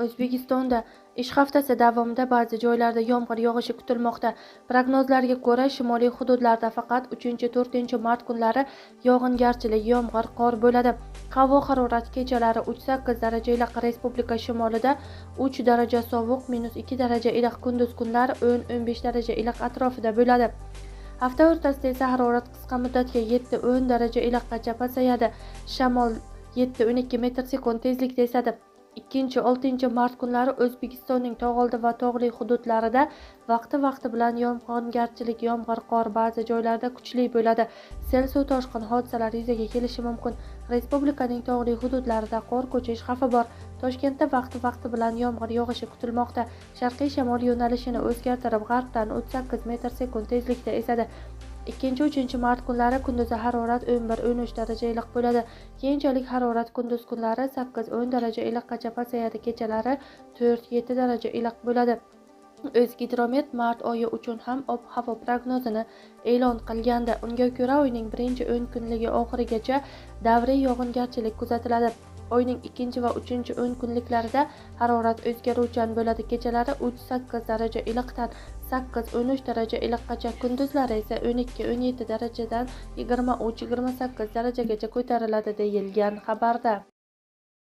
O'zbekistonda ish haftasi davomida ba'zi joylarda yomg'ir yog'ishi kutilmoqda. Prognozlarga ko'ra, shimoliy hududlarda faqat 3-4 mart kunlari yog'ingarchilik, yomg'ir, qor bo'ladi. Havo harorati kechalari 3-8 daraja iliq, respublika shimolida 3 daraja sovuq, -2 daraja iliq, kunduz kunlari 10-15 daraja iliq atrofida bo'ladi. Hafta o'rtasida esa harorat qisqa muddatga 7-10 daraja iliqqacha pasayadi. Shamol 7-12 metr/sekund tezlikda esadi. 2-6 mart kunlari O'zbekistonning tog'oldi va tog'li hududlarida vaqti bilan yog'ingarchilik, yomg'ir, qor, ba'zi joylarda kuchli bo'ladi. Sel, suv toshqin hodisalari yuzaga kelishi mumkin. Respublikaning tog'li hududlarida qor ko'chish xavfi bor. Toshkentda vaqti bilan yomg'ir yog'ishi kutilmoqda. Sharqiy shamol yo'nalishini o'zgartirib, g'arbdan 38 metr/sekund tezlikda esadi. 2-3 mart kunlari kunduzi harorat 11-13 daraja iliq bo'ladi. Keyinchalik harorat kunduz kunlari 8-10 daraja iliqqacha pasayadi, kechalari 4-7 daraja iliq bo'ladi. O'zgidromet mart oyi uchun ham ob-havo prognozini e'lon qilgandi. Unga ko'ra, oyning birinchi 10 kunligi oxirigacha davriy yog'ingarchilik kuzatiladi. Oyning 2 va 3 10 kunliklarida harorat o'zgaruvchan bo'ladi. Kechalari 3-8 daraja iliqdan 8-13 daraja iliqqacha, kunduzlari esa 12-17 darajadan 23-28 darajagacha ko'tariladi deyilgan xabarda.